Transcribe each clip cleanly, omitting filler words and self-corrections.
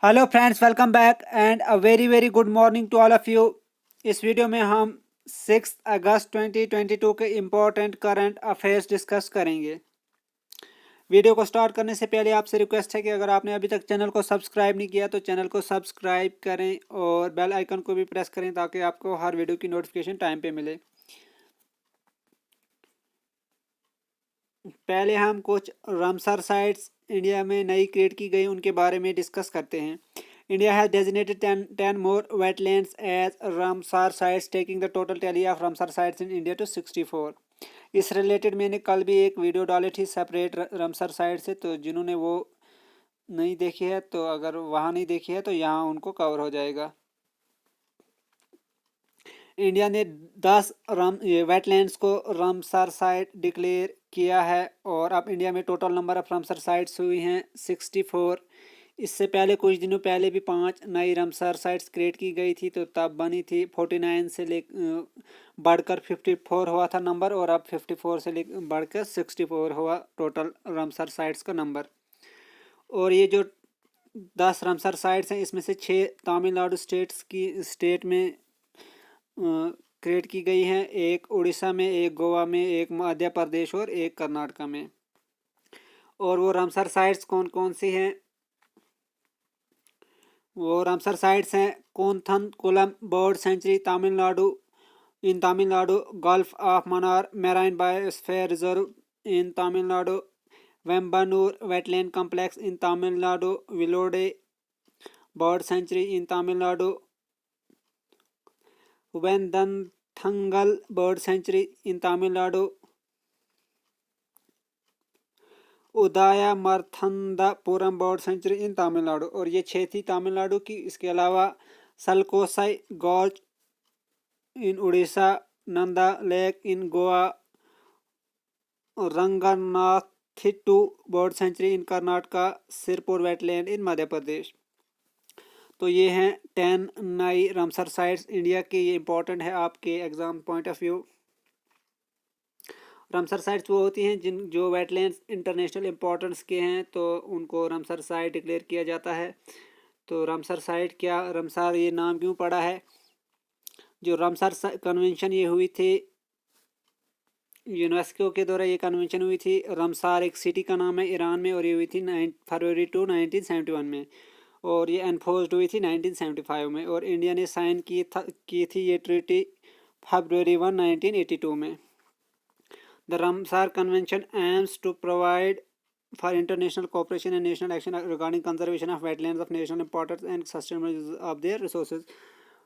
Hello friends, welcome back and a very very good morning to all of you. इस video में हम 6 अगस्त 2022 के इम्पोर्टेंट करंट अफेयर्स डिस्कस करेंगे। Video को स्टार्ट करने से पहले आपसे रिक्वेस्ट है कि अगर आपने अभी तक चैनल को सब्सक्राइब नहीं किया तो चैनल को सब्सक्राइब करें और बेल आइकन को भी प्रेस करें ताकि आपको हर वीडियो की नोटिफिकेशन टाइम पे मिले। पहले हम कुछ रामसर साइट्स इंडिया में नई क्रिएट की गई उनके बारे में डिस्कस करते हैं। India has designated 10 more wetlands as Ramsar sites, taking the total tally of Ramsar sites in India to 64। इस रिलेटेड मैंने कल भी एक वीडियो डाली थी सेपरेट रामसर साइट से, तो जिन्होंने वो नहीं देखी है तो अगर वहाँ नहीं देखी है तो यहाँ उनको कवर हो जाएगा। इंडिया ने 10 वेटलैंड्स को रामसर साइट डिक्लेयर किया है और अब इंडिया में total number of Ramsar sites हुई हैं 64। इससे पहले कुछ दिनों पहले भी 5 नई रामसर साइट्स क्रिएट की गई थी, तो तब बनी थी 49 से ले बढ़कर 54 हुआ था नंबर, और अब 54 से ले बढ़कर 64 हुआ टोटल रामसर साइट्स का नंबर। और ये जो 10 रामसर साइट्स हैं इसमें से 6 तमिलनाडु स्टेट में क्रिएट की गई हैं, एक उड़ीसा में, एक गोवा में, एक मध्य प्रदेश और एक कर्नाटका में। और वो रामसर साइट्स कौन कौन सी हैं? वो रामसर साइट्स हैं Koonthankulam bird sanctuary Tamil Nadu in Tamil Nadu, gulf of Mannar marine biosphere reserve in Tamil Nadu, Vembannur wetland complex in Tamil Nadu, Vellode bird sanctuary in Tamil Nadu, Vedanthangal bird sanctuary in Tamil Nadu, Udhayamarthandapuram bird sanctuary in Tamil Nadu. और ये 6 थी तमिलनाडु की। इसके अलावा Satkosia gorge in Orissa, Nanda lake in Goa, Ranganathittu bird sanctuary in Karnataka, Sirpur wetland in Madhya Pradesh. तो ये हैं 10 नई रामसर साइट्स इंडिया के। ये इंपॉर्टेंट है आपके exam point of view. Ramsar sites वो होती हैं जो वेटलैंड्स इंटरनेशनल इंपॉर्टेंस के हैं, तो उनको रामसर साइट डिक्लेयर किया जाता है। तो रामसर साइट क्या, रामसर ये नाम क्यों पड़ा है? जो रामसर कन्वेंशन ये हुई थी यूनेस्को के द्वारा, ये कन्वेंशन हुई थी। रामसर एक सिटी का नाम है ईरान में, और ये हुई थी 9 फरवरी 1971 में, और ये एनफोर्स्ड हुई थी 1975 में। और इंडिया ने साइन की थी ये ट्रीटी फरवरी 1 1982 में। The Ramsar Convention aims to provide for international cooperation and national action regarding conservation of wetlands of national importance and sustainable use of their resources।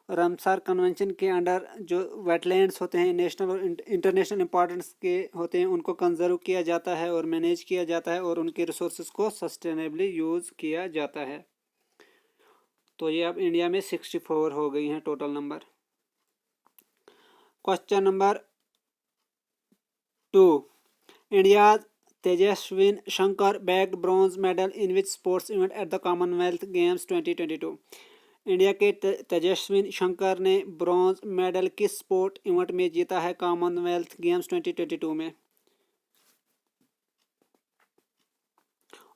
Ramsar convention के अंडर जो wetlands होते हैं national और international importance के होते हैं, उनको conserve किया जाता है और मैनेज किया जाता है, और उनके रिसोर्सेज को सस्टेनेबली यूज़ किया जाता है। तो ये अब इंडिया में 64 हो गई हैं total number. Question number 2, India's Tejaswin Shankar bagged bronze medal in which sports event at the Commonwealth Games 2022? India के तेजस्विन शंकर ने ब्रॉन्ज मेडल किस स्पोर्ट इवेंट में जीता है कॉमनवेल्थ गेम्स 2022 में?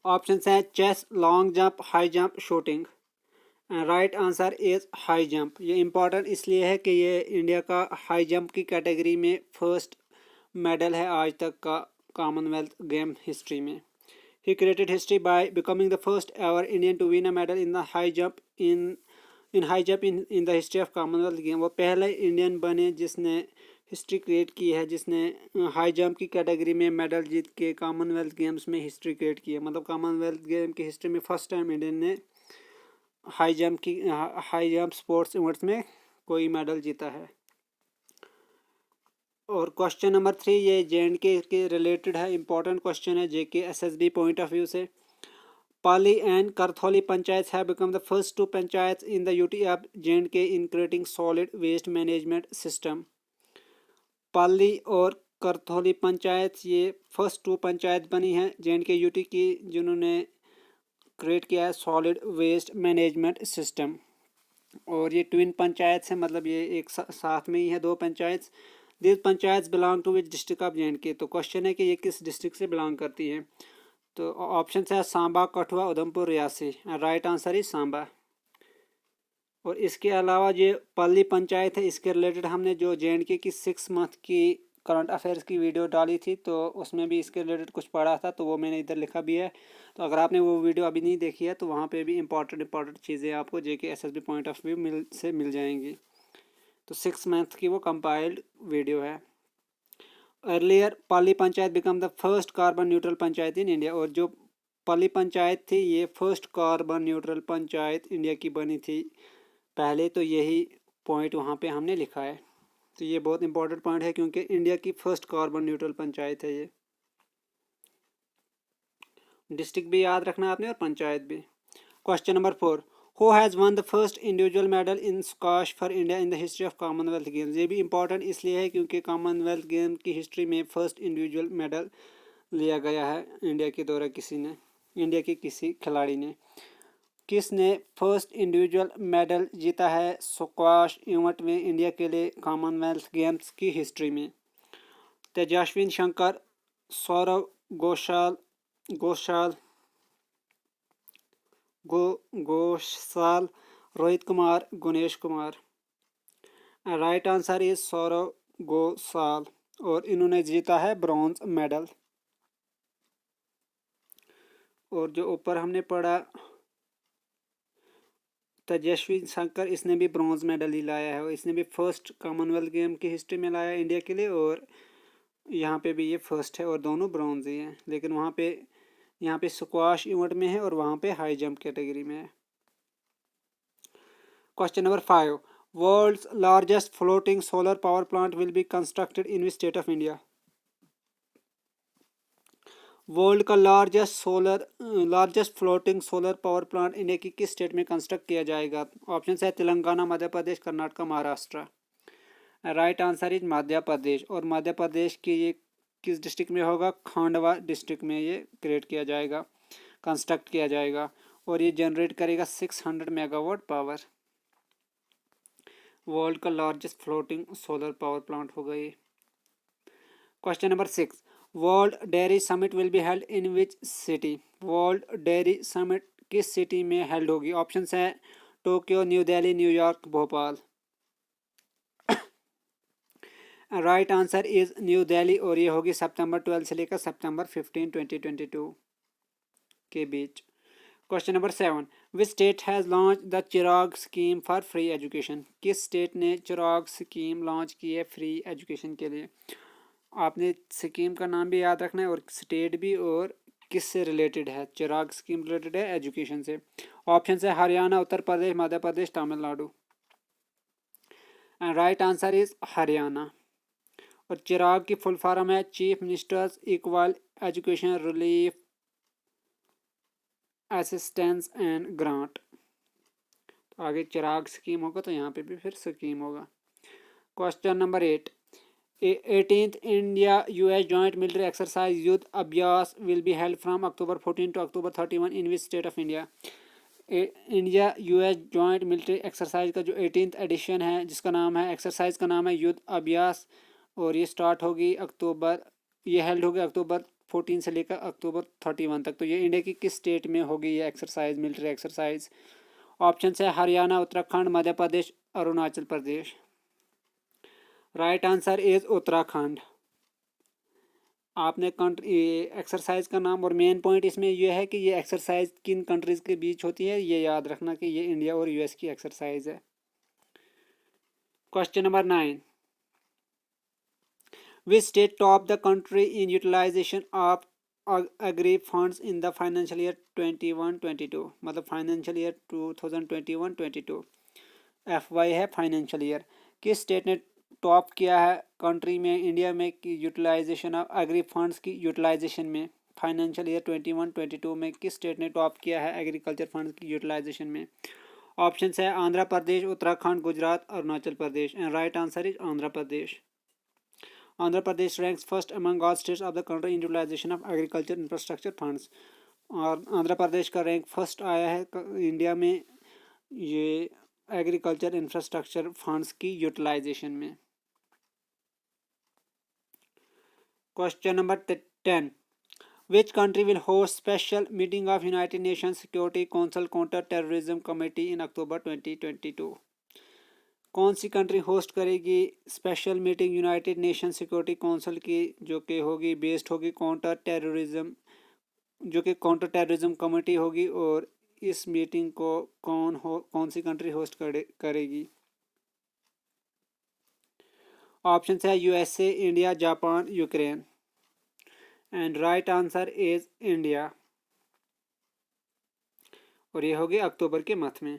ऑप्शन हैं chess, long jump, high jump, shooting. Right answer is high jump. ये important इसलिए है कि ये इंडिया का हाई जंप की कैटेगरी में फर्स्ट मेडल है आज तक का कॉमनवेल्थ गेम हिस्ट्री में। He created history by becoming the first ever Indian to win a medal in the high jump in the history of Commonwealth game। वो पहले Indian बने जिसने हिस्ट्री क्रिएट की है, जिसने हाई जंप की category में मेडल जीत के कॉमनवेल्थ गेम्स में हिस्ट्री क्रिएट की है। मतलब कॉमनवेल्थ गेम की हिस्ट्री में फर्स्ट टाइम इंडियन ने हाई जंप स्पोर्ट्स इवेंट्स में कोई मेडल जीता है। और क्वेश्चन नंबर 3 ये J&K के रिलेटेड है, इंपॉर्टेंट क्वेश्चन है JK SSB point of view से। Pali and Kartholi panchayats have become the first two panchayats in the UT of J&K in creating solid waste management system। पाली और करथौली पंचायत ये first 2 panchayat बनी हैं J&K UT की, जिन्होंने create किया है सॉलिड वेस्ट मैनेजमेंट सिस्टम। और ये ट्विन पंचायत से, मतलब ये एक साथ में ही है 2 panchayat. This panchayat belong to which district of J&K? तो क्वेश्चन है कि ये किस डिस्ट्रिक्ट से बिलोंग करती है। तो ऑप्शन है Samba, Kathua, Udhampur, Reasi. Right answer is Samba. और इसके अलावा जो पल्ली पंचायत है, इसके रिलेटेड हमने जो JNK की 6 मंथ की करंट अफेयर्स की वीडियो डाली थी, तो उसमें भी इसके रिलेटेड कुछ पढ़ा था, तो वो मैंने इधर लिखा भी है। तो अगर आपने वो वीडियो अभी नहीं देखी है तो वहाँ पे भी इंपॉर्टेंट चीज़ें आपको JK SSB point of view मिल जाएंगी। तो 6 मंथ की वो कंपाइल्ड वीडियो है। Earlier Pali panchayat become the first carbon neutral panchayat in India. और जो पाली पंचायत थी ये first carbon neutral panchayat India की बनी थी पहले, तो यही पॉइंट वहाँ पे हमने लिखा है। तो ये बहुत इंपॉर्टेंट पॉइंट है क्योंकि इंडिया की फर्स्ट कार्बन न्यूट्रल पंचायत है ये। डिस्ट्रिक्ट भी याद रखना आपने और पंचायत भी। Question number 4, who has one the first individual medal in squash for India in the history of Commonwealth games. ये भी इंपॉर्टेंट इसलिए है क्योंकि कॉमनवेल्थ गेम की हिस्ट्री में फर्स्ट इंडिविजुअल मेडल लिया गया है इंडिया के द्वारा इंडिया के किसी खिलाड़ी ने। किसने फर्स्ट इंडिविजुअल मेडल जीता है स्क्वाश इवेंट में इंडिया के लिए कॉमनवेल्थ गेम्स की हिस्ट्री में? Tejaswin Shankar, Saurav Ghosal, Rohit Kumar, Gunesh Kumar. Right answer is Saurav Ghosal और इन्होंने जीता है ब्रॉन्ज मेडल। और जो ऊपर हमने पढ़ा तेजस्वी शंकर, इसने भी ब्रॉन्ज मेडल ही लाया है और इसने भी फर्स्ट कॉमनवेल्थ गेम की हिस्ट्री में लाया इंडिया के लिए। और यहाँ पे भी ये फर्स्ट है और दोनों ब्रॉन्ज ही हैं, लेकिन यहाँ पे स्क्वाश इवेंट में है और वहाँ पे हाई जंप कैटेगरी में है। Question number 5, world's largest floating solar power plant will be constructed in which state of India? World का largest floating solar power plant India की किस स्टेट में कंस्ट्रक्ट किया जाएगा? ऑप्शन है Telangana, Madhya Pradesh, Karnataka, Maharashtra. Right answer is Madhya Pradesh. और मध्य प्रदेश की ये किस डिस्ट्रिक्ट में होगा? खांडवा डिस्ट्रिक्ट में ये क्रिएट किया जाएगा, कंस्ट्रक्ट किया जाएगा। और ये जनरेट करेगा 600 मेगावाट पावर। वर्ल्ड का largest floating solar power plant होगा ये। Question number 6, world dairy summit will be held in which city? World dairy summit किस सिटी में हेल्ड होगी? ऑप्शन है Tokyo, new Delhi, New York, Bhopal. Right answer is new Delhi और ये होगी सितंबर 12 से लेकर सितंबर 15, 2022 के बीच। Question number 7, which state has launched the Chirag scheme for free education? किस स्टेट ने चिराग स्कीम लॉन्च की है फ्री एजुकेशन के लिए? आपने स्कीम का नाम भी याद रखना है और स्टेट भी, और किस से रिलेटेड है। चिराग स्कीम रिलेटेड है एजुकेशन से। ऑप्शन है Haryana, Uttar Pradesh, Madhya Pradesh, Tamil Nadu. And right answer is Haryana. और चिराग की फुल फॉर्म है chief minister's equal education relief assistance and grant. तो आगे चिराग स्कीम होगा तो यहाँ पे भी फिर स्कीम होगा। Question number 8, 18th India US joint military exercise युद्ध अभ्यास will be held from October 14 to October 31 in which state of India? India US joint military exercise का जो 18th एडिशन है, जिसका नाम है एक्सरसाइज का नाम है युद्ध अभ्यास, और ये स्टार्ट होगी ये हेल्ड होगी October 14 से लेकर October 31 तक। तो ये इंडिया की किस स्टेट में होगी ये एक्सरसाइज, मिलिट्री एक्सरसाइज? ऑप्शन है Haryana, Uttarakhand, Madhya Pradesh, Arunachal Pradesh. Right answer is Uttarakhand. आपने कंट्री एक्सरसाइज का नाम और मेन पॉइंट इसमें यह है कि ये एक्सरसाइज किन कंट्रीज के बीच होती है, ये याद रखना कि ये इंडिया और US की एक्सरसाइज है। Question number 9, which state top the country in utilization of agri funds in the financial year 21-22? मतलब फाइनेंशियल ईयर 2021-22 FY है फाइनेंशियल ईयर। किस स्टेट ने टॉप किया है कंट्री में, इंडिया में, की यूटिलाइजेशन ऑफ एग्री फंड्स की यूटिलाइजेशन में? फाइनेंशियल ईयर 21-22 में किस स्टेट ने टॉप किया है एग्रीकल्चर फंड्स की यूटिलाइजेशन में? ऑप्शन है Andhra Pradesh, Uttarakhand, Gujarat, Arunachal Pradesh. And right answer is Andhra Pradesh. Andhra Pradesh ranks first among all states of the country in utilization of agriculture infrastructure funds. और आंध्र प्रदेश का रैंक फर्स्ट आया है इंडिया में ये एग्रीकल्चर इंफ्रास्ट्रक्चर फंड्स की यूटिलाइजेशन में। Question number 10, Which country will host special meeting of United Nations Security Council Counter Terrorism Committee in October 2022? कौन सी कंट्री होस्ट करेगी special meeting United nation security council की, जो कि होगी बेस्ड होगी काउंटर टेररिज्म, जो कि काउंटर टेररिज्म कमेटी होगी, और इस मीटिंग को कौन सी कंट्री होस्ट करेगी? ऑप्शन है USA, India, Japan, Ukraine. And right answer is India, और ये होगी अक्टूबर के मंथ में।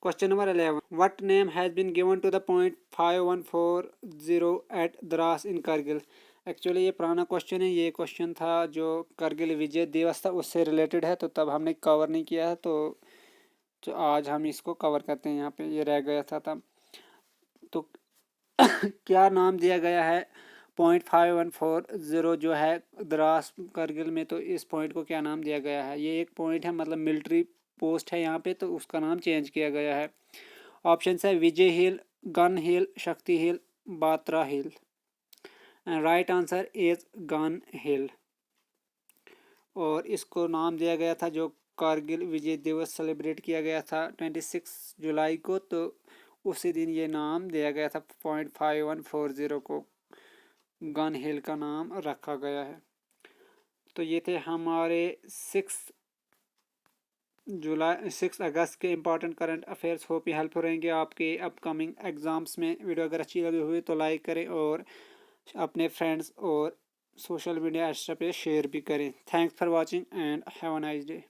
Question number 11, what name has been given to the point 5140 at Dras in Kargil? Actually ये पुराना क्वेश्चन है, ये क्वेश्चन था जो करगिल विजय दिवस था उससे रिलेटेड है, तो तब हमने कवर नहीं किया है, तो आज हम इसको कवर करते हैं। यहाँ पे ये रह गया था तब। तो क्या नाम दिया गया है 5140 जो है द्रास करगिल में, तो इस पॉइंट को क्या नाम दिया गया है? ये एक पॉइंट है, मतलब मिलिट्री पोस्ट है यहाँ पे, तो उसका नाम चेंज किया गया है। ऑप्शन है विजय हिल, gun hill, Shakti hill, Batra hill. And right answer is gun hill. और इसको नाम दिया गया था, जो कारगिल विजय दिवस सेलिब्रेट किया गया था 26 जुलाई को, तो उसी दिन ये नाम दिया गया था, 5140 को गन हिल का नाम रखा गया है। तो ये थे हमारे 6 अगस्त के इंपॉर्टेंट करंट अफेयर्स। होप ये हेल्पफुल रहेंगे आपके अपकमिंग एग्जाम्स में। वीडियो अगर अच्छी लगी हुई तो लाइक करें और अपने फ्रेंड्स और सोशल मीडिया एक्स्ट्रा पे शेयर भी करें। Thanks for watching and have a nice day.